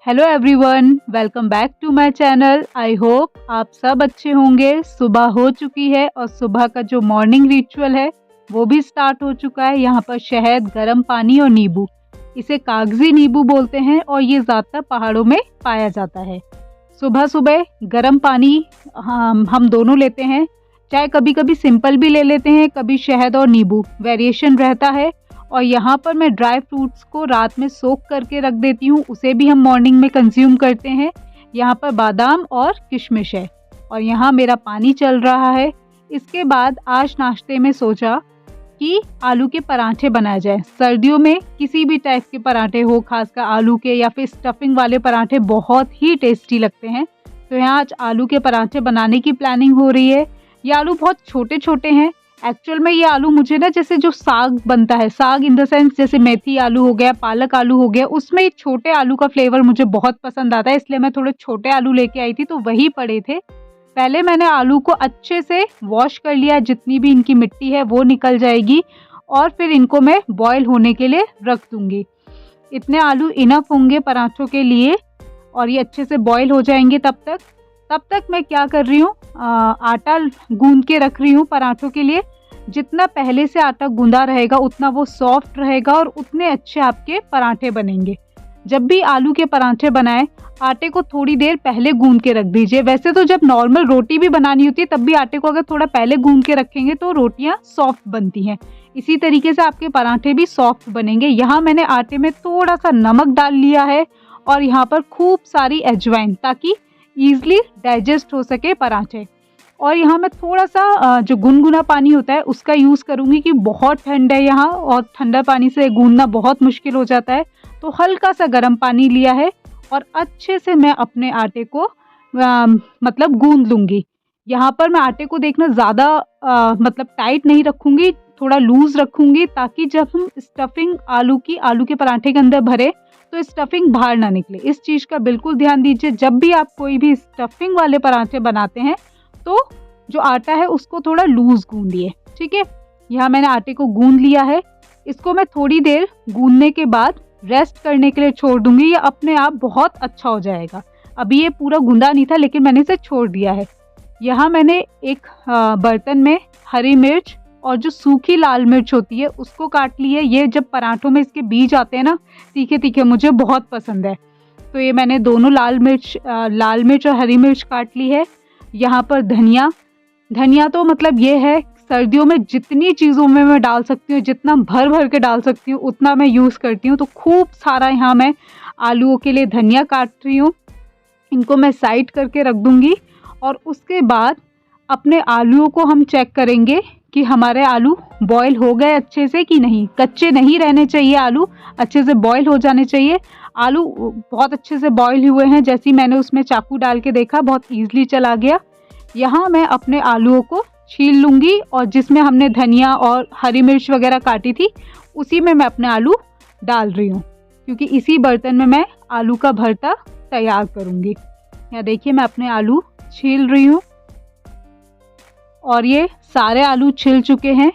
Hello everyone, welcome back to my channel. I hope आप सब अच्छे होंगे। सुबह हो चुकी है और सुबह का जो मॉर्निंग रिचुअल है वो भी स्टार्ट हो चुका है। यहाँ पर शहद, गर्म पानी और नींबू, इसे कागजी नींबू बोलते हैं और ये ज़्यादातर पहाड़ों में पाया जाता है। सुबह सुबह गर्म पानी हम दोनों लेते हैं, चाहे कभी कभी सिंपल भी ले लेते हैं, कभी शहद और नींबू, वेरिएशन रहता है। और यहाँ पर मैं ड्राई फ्रूट्स को रात में सोक करके रख देती हूँ, उसे भी हम मॉर्निंग में कंज्यूम करते हैं। यहाँ पर बादाम और किशमिश है और यहाँ मेरा पानी चल रहा है। इसके बाद आज नाश्ते में सोचा कि आलू के पराठे बनाए जाए। सर्दियों में किसी भी टाइप के पराठे हो, खासकर आलू के या फिर स्टफिंग वाले पराठे बहुत ही टेस्टी लगते हैं। तो यहाँ आज आलू के पराठे बनाने की प्लानिंग हो रही है। ये आलू बहुत छोटे छोटे हैं। एक्चुअल में ये आलू मुझे ना, जैसे जो साग बनता है, साग इन द सेंस जैसे मेथी आलू हो गया, पालक आलू हो गया, उसमें छोटे आलू का फ्लेवर मुझे बहुत पसंद आता है, इसलिए मैं थोड़े छोटे आलू लेके आई थी, तो वही पड़े थे। पहले मैंने आलू को अच्छे से वॉश कर लिया, जितनी भी इनकी मिट्टी है वो निकल जाएगी, और फिर इनको मैं बॉयल होने के लिए रख दूंगी। इतने आलू इनफ होंगे पराठों के लिए और ये अच्छे से बॉयल हो जाएंगे। तब तक मैं क्या कर रही हूँ, आटा गूंद के रख रही हूँ पराठों के लिए। जितना पहले से आटा गूंदा रहेगा उतना वो सॉफ्ट रहेगा और उतने अच्छे आपके पराठे बनेंगे। जब भी आलू के पराठे बनाएं, आटे को थोड़ी देर पहले गूंद के रख दीजिए। वैसे तो जब नॉर्मल रोटी भी बनानी होती है तब भी आटे को अगर थोड़ा पहले गूंद के रखेंगे तो रोटियां सॉफ्ट बनती हैं। इसी तरीके से आपके पराठे भी सॉफ्ट बनेंगे। यहाँ मैंने आटे में थोड़ा सा नमक डाल लिया है और यहाँ पर खूब सारी अजवाइन, ताकि ईजिली डाइजेस्ट हो सके पराठे। और यहाँ मैं थोड़ा सा जो गुनगुना पानी होता है उसका यूज़ करूँगी, कि बहुत ठंड है यहाँ और ठंडा पानी से गूंदना बहुत मुश्किल हो जाता है। तो हल्का सा गर्म पानी लिया है और अच्छे से मैं अपने आटे को मतलब गूंद लूँगी। यहाँ पर मैं आटे को देखना ज़्यादा मतलब टाइट नहीं रखूँगी, थोड़ा लूज़ रखूँगी, ताकि जब हम स्टफिंग आलू के पराठे के अंदर भरे तो स्टफिंग बाहर ना निकले। इस चीज़ का बिल्कुल ध्यान दीजिए। जब भी आप कोई भी स्टफिंग वाले पराठे बनाते हैं तो जो आटा है उसको थोड़ा लूज गूंदिए, ठीक है। यहाँ मैंने आटे को गूंद लिया है। इसको मैं थोड़ी देर गूंदने के बाद रेस्ट करने के लिए छोड़ दूंगी। ये अपने आप बहुत अच्छा हो जाएगा। अभी ये पूरा गूंदा नहीं था लेकिन मैंने इसे छोड़ दिया है। यहाँ मैंने एक बर्तन में हरी मिर्च और जो सूखी लाल मिर्च होती है उसको काट ली है। ये जब पराठों में इसके बीज आते हैं ना, तीखे तीखे, मुझे बहुत पसंद है। तो ये मैंने दोनों लाल मिर्च और हरी मिर्च काट ली है। यहाँ पर धनिया तो मतलब ये है, सर्दियों में जितनी चीज़ों में मैं डाल सकती हूँ, जितना भर भर के डाल सकती हूँ उतना मैं यूज़ करती हूँ। तो खूब सारा यहाँ मैं आलूओं के लिए धनिया काट रही हूँ। इनको मैं साइड करके रख दूँगी और उसके बाद अपने आलूओं को हम चेक करेंगे कि हमारे आलू बॉयल हो गए अच्छे से कि नहीं। कच्चे नहीं रहने चाहिए, आलू अच्छे से बॉयल हो जाने चाहिए। आलू बहुत अच्छे से बॉयल हुए हैं, जैसे मैंने उसमें चाकू डाल के देखा, बहुत ईजिली चला गया। यहाँ मैं अपने आलूओं को छील लूँगी और जिसमें हमने धनिया और हरी मिर्च वगैरह काटी थी उसी में मैं अपने आलू डाल रही हूँ, क्योंकि इसी बर्तन में मैं आलू का भरता तैयार करूँगी। यहाँ देखिए मैं अपने आलू छील रही हूँ और ये सारे आलू छिल चुके हैं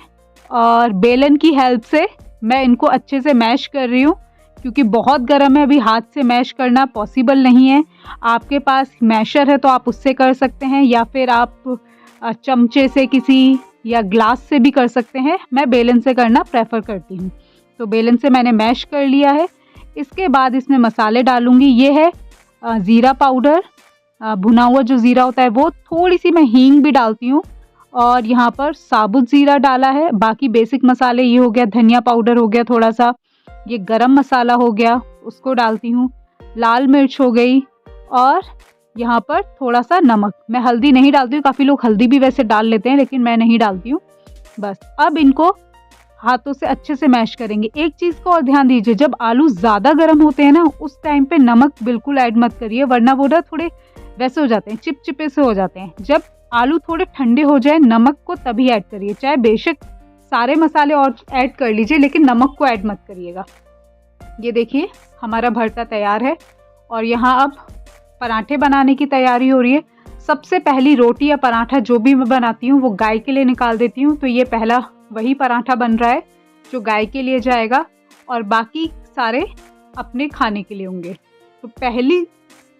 और बेलन की हेल्प से मैं इनको अच्छे से मैश कर रही हूँ, क्योंकि बहुत गर्म है, अभी हाथ से मैश करना पॉसिबल नहीं है। आपके पास मैशर है तो आप उससे कर सकते हैं, या फिर आप चमचे से किसी या ग्लास से भी कर सकते हैं। मैं बेलन से करना प्रेफर करती हूँ। तो बेलन से मैंने मैश कर लिया है। इसके बाद इसमें मसाले डालूँगी। ये है ज़ीरा पाउडर, भुना हुआ जो ज़ीरा होता है वो, थोड़ी सी मैं हींग भी डालती हूँ और यहाँ पर साबुत ज़ीरा डाला है। बाकी बेसिक मसाले ये हो गया, धनिया पाउडर हो गया थोड़ा सा, ये गरम मसाला हो गया, उसको डालती हूँ, लाल मिर्च हो गई और यहाँ पर थोड़ा सा नमक। मैं हल्दी नहीं डालती हूँ, काफ़ी लोग हल्दी भी वैसे डाल लेते हैं लेकिन मैं नहीं डालती हूँ। बस अब इनको हाथों से अच्छे से मैश करेंगे। एक चीज़ को और ध्यान दीजिए, जब आलू ज़्यादा गर्म होते हैं ना उस टाइम पे नमक बिल्कुल ऐड मत करिए, वरना वो ना थोड़े वैसे हो जाते हैं, चिपचिपे से हो जाते हैं। जब आलू थोड़े ठंडे हो जाए नमक को तभी ऐड करिए। चाहे बेशक सारे मसाले और ऐड कर लीजिए लेकिन नमक को ऐड मत करिएगा। ये देखिए हमारा भरता तैयार है और यहाँ अब पराठे बनाने की तैयारी हो रही है। सबसे पहली रोटी या पराठा जो भी मैं बनाती हूँ वो गाय के लिए निकाल देती हूँ। तो ये पहला वही पराठा बन रहा है जो गाय के लिए जाएगा और बाकी सारे अपने खाने के लिए होंगे। तो पहली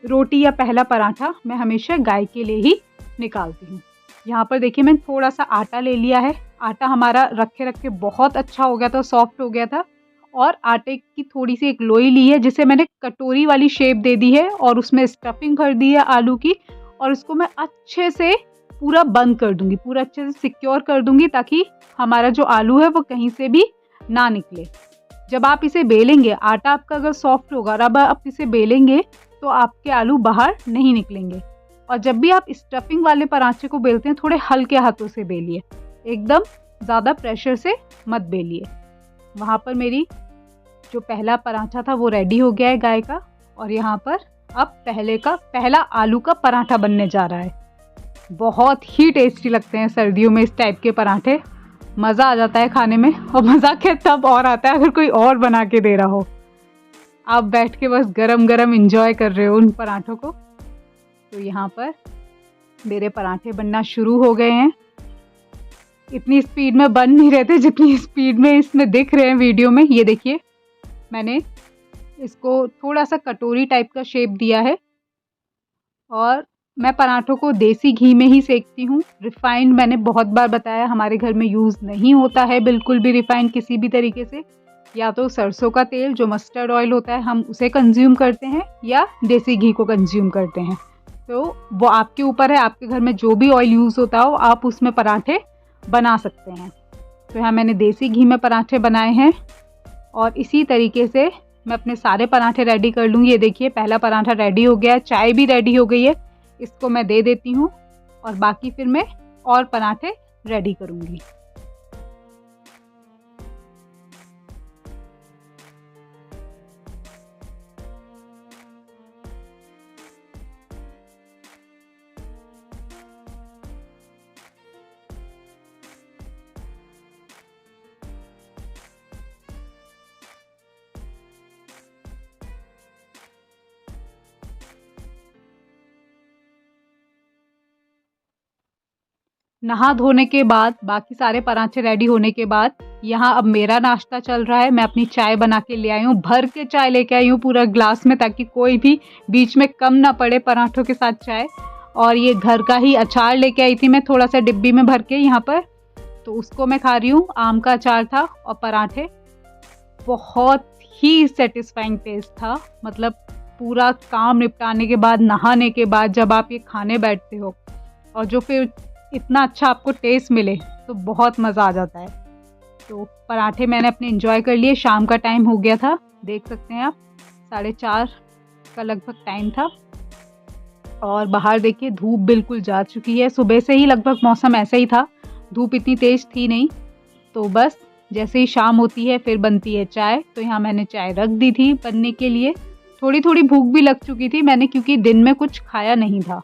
रोटी या पहला पराठा मैं हमेशा गाय के लिए ही निकालती हूँ। यहाँ पर देखिए मैंने थोड़ा सा आटा ले लिया है। आटा हमारा रखे रखे बहुत अच्छा हो गया था, सॉफ्ट हो गया था। और आटे की थोड़ी सी एक लोई ली है जिसे मैंने कटोरी वाली शेप दे दी है और उसमें स्टफिंग भर दी है आलू की। और इसको मैं अच्छे से पूरा बंद कर दूंगी, पूरा अच्छे से सिक्योर कर दूंगी ताकि हमारा जो आलू है वो कहीं से भी ना निकले। जब आप इसे बेलेंगे, आटा आपका अगर सॉफ्ट होगा और अब आप इसे बेलेंगे तो आपके आलू बाहर नहीं निकलेंगे। और जब भी आप स्टफिंग वाले पराठे को बेलते हैं थोड़े हल्के हाथों से बेलिए, एकदम ज़्यादा प्रेशर से मत बेलिए। वहाँ पर मेरी जो पहला पराठा था वो रेडी हो गया है गाय का। और यहाँ पर अब पहला आलू का पराठा बनने जा रहा है। बहुत ही टेस्टी लगते हैं सर्दियों में इस टाइप के पराठे, मज़ा आ जाता है खाने में। और मज़ा क्या तब और आता है अगर कोई और बना के दे रहा हो, आप बैठ के बस गरम गरम एंजॉय कर रहे हो उन पराठों को। तो यहाँ पर मेरे पराठे बनना शुरू हो गए हैं। इतनी स्पीड में बन नहीं रहे थे जितनी स्पीड में इसमें दिख रहे हैं वीडियो में। ये देखिए मैंने इसको थोड़ा सा कटोरी टाइप का शेप दिया है। और मैं पराठों को देसी घी में ही सेकती हूँ। रिफाइंड मैंने बहुत बार बताया हमारे घर में यूज़ नहीं होता है बिल्कुल भी रिफाइंड किसी भी तरीके से। या तो सरसों का तेल जो मस्टर्ड ऑयल होता है हम उसे कंज्यूम करते हैं या देसी घी को कंज्यूम करते हैं। तो वो आपके ऊपर है, आपके घर में जो भी ऑयल यूज़ होता हो आप उसमें पराठे बना सकते हैं। तो यहाँ मैंने देसी घी में पराठे बनाए हैं और इसी तरीके से मैं अपने सारे पराठे रेडी कर लूँगी। ये देखिए पहला पराठा रेडी हो गया है, चाय भी रेडी हो गई है, इसको मैं दे देती हूँ और बाकी फिर मैं और पराठे रेडी करूँगी। नहा धोने के बाद बाकी सारे पराठे रेडी होने के बाद यहाँ अब मेरा नाश्ता चल रहा है। मैं अपनी चाय बना के ले आई हूँ, भर के चाय लेके आई हूँ पूरा ग्लास में ताकि कोई भी बीच में कम ना पड़े पराठों के साथ चाय। और ये घर का ही अचार लेके आई थी मैं थोड़ा सा डिब्बी में भर के यहाँ पर, तो उसको मैं खा रही हूँ। आम का अचार था और पराठे, बहुत ही सेटिस्फाइंग टेस्ट था। मतलब पूरा काम निपटाने के बाद, नहाने के बाद जब आप ये खाने बैठते हो और जो फिर इतना अच्छा आपको टेस्ट मिले तो बहुत मज़ा आ जाता है। तो पराठे मैंने अपने एंजॉय कर लिए। शाम का टाइम हो गया था, देख सकते हैं आप 4:30 का लगभग टाइम था। और बाहर देखिए धूप बिल्कुल जा चुकी है। सुबह से ही लगभग मौसम ऐसा ही था, धूप इतनी तेज़ थी नहीं। तो बस जैसे ही शाम होती है फिर बनती है चाय। तो यहाँ मैंने चाय रख दी थी बनने के लिए। थोड़ी थोड़ी भूख भी लग चुकी थी मैंने, क्योंकि दिन में कुछ खाया नहीं था।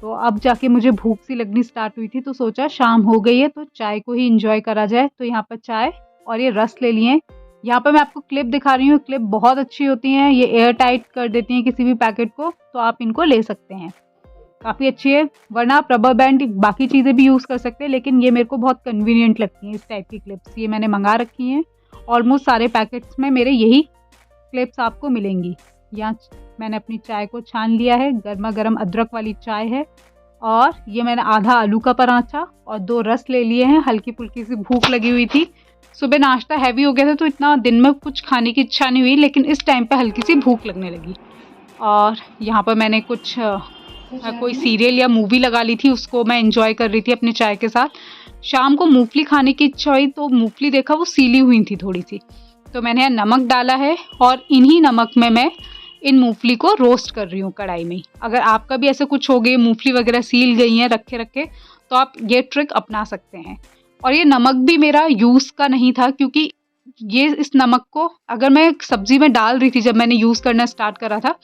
तो अब जाके मुझे भूख सी लगनी स्टार्ट हुई थी, तो सोचा शाम हो गई है तो चाय को ही एंजॉय करा जाए। तो यहाँ पर चाय और ये रस ले लिए। यहाँ पर मैं आपको क्लिप दिखा रही हूँ, क्लिप बहुत अच्छी होती हैं, ये एयर टाइट कर देती हैं किसी भी पैकेट को, तो आप इनको ले सकते हैं, काफ़ी अच्छी है। वरना आप रबर बैंड बाकी चीज़ें भी यूज़ कर सकते हैं, लेकिन ये मेरे को बहुत कन्वीनियंट लगती हैं इस टाइप की क्लिप्स। ये मैंने मंगा रखी हैं, ऑलमोस्ट सारे पैकेट्स में मेरे यही क्लिप्स आपको मिलेंगी। यहाँ मैंने अपनी चाय को छान लिया है, गर्मा गर्म अदरक वाली चाय है। और ये मैंने आधा आलू का पराठा और 2 रस ले लिए हैं। हल्की फुल्की सी भूख लगी हुई थी, सुबह नाश्ता हैवी हो गया था तो इतना दिन में कुछ खाने की इच्छा नहीं हुई, लेकिन इस टाइम पे हल्की सी भूख लगने लगी। और यहाँ पर मैंने कुछ कोई सीरियल या मूवी लगा ली थी, उसको मैं एंजॉय कर रही थी अपने चाय के साथ। शाम को मूंगफली खाने की इच्छा हुई तो मूंगफली देखा वो सीली हुई थी थोड़ी सी, तो मैंने यहाँ नमक डाला है और इन्हीं नमक में मैं इन मूंगफली को रोस्ट कर रही हूँ कढ़ाई में। अगर आपका भी ऐसे कुछ हो गए, मूंगफली वगैरह सील गई हैं रखे रखे, तो आप ये ट्रिक अपना सकते हैं। और ये नमक भी मेरा यूज़ का नहीं था, क्योंकि ये इस नमक को अगर मैं सब्ज़ी में डाल रही थी जब मैंने यूज़ करना स्टार्ट करा था,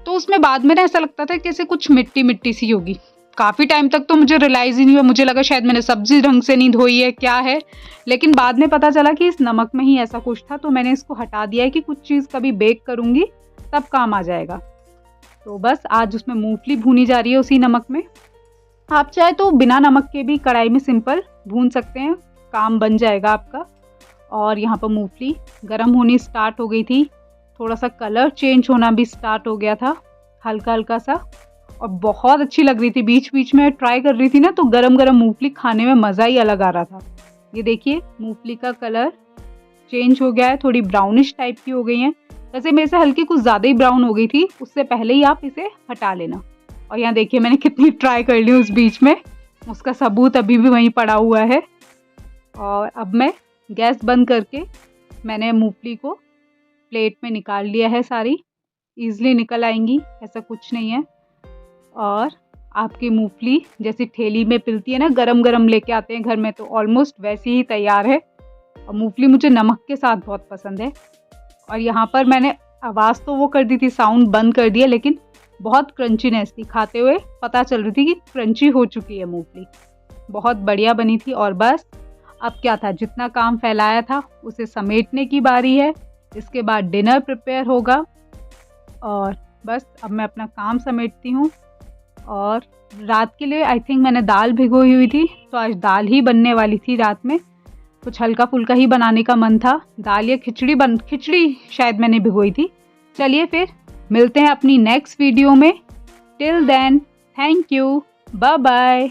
तो उसमें बाद में ना ऐसा लगता था कि ऐसे कुछ मिट्टी मिट्टी सी होगी। काफ़ी टाइम तक तो मुझे रियलाइज़ ही नहीं हुआ, मुझे लगा शायद मैंने सब्ज़ी ढंग से नहीं धोई है, क्या है। लेकिन बाद में पता चला कि इस नमक में ही ऐसा कुछ था, तो मैंने इसको हटा दिया है कि कुछ चीज़ कभी बेक करूँगी तब काम आ जाएगा। तो बस आज उसमें मूंगफली भूनी जा रही है उसी नमक में। आप चाहे तो बिना नमक के भी कढ़ाई में सिंपल भून सकते हैं, काम बन जाएगा आपका। और यहाँ पर मूंगफली गर्म होनी स्टार्ट हो गई थी, थोड़ा सा कलर चेंज होना भी स्टार्ट हो गया था, हल्का हल्का सा, और बहुत अच्छी लग रही थी। बीच बीच में ट्राई कर रही थी ना, तो गरम गरम मूंगफली खाने में मज़ा ही अलग आ रहा था। ये देखिए मूंगफली का कलर चेंज हो गया है, थोड़ी ब्राउनिश टाइप की हो गई है। वैसे मेरे से हल्की कुछ ज़्यादा ही ब्राउन हो गई थी, उससे पहले ही आप इसे हटा लेना। और यहाँ देखिए मैंने कितनी ट्राई कर ली उस बीच में, उसका सबूत अभी भी वहीं पड़ा हुआ है। और अब मैं गैस बंद करके मैंने मूंगफली को प्लेट में निकाल लिया है। सारी ईजिली निकल आएंगी, ऐसा कुछ नहीं है। और आपकी मूंगफली जैसी ठेली में पिलती है ना, गरम गरम लेके आते हैं घर में, तो ऑलमोस्ट वैसी ही तैयार है। और मूंगफली मुझे नमक के साथ बहुत पसंद है। और यहाँ पर मैंने आवाज़ तो वो कर दी थी, साउंड बंद कर दिया, लेकिन बहुत क्रंचीनेस थी, खाते हुए पता चल रही थी कि क्रंची हो चुकी है मूंगफली। बहुत बढ़िया बनी थी। और बस अब क्या था, जितना काम फैलाया था उसे समेटने की बारी है। इसके बाद डिनर प्रिपेयर होगा। और बस अब मैं अपना काम समेटती हूँ। और रात के लिए आई थिंक मैंने दाल भिगोई हुई थी, तो आज दाल ही बनने वाली थी। रात में कुछ हल्का फुल्का ही बनाने का मन था, दाल या खिचड़ी शायद मैंने भिगोई थी। चलिए फिर मिलते हैं अपनी नेक्स्ट वीडियो में। Till then thank you, bye bye.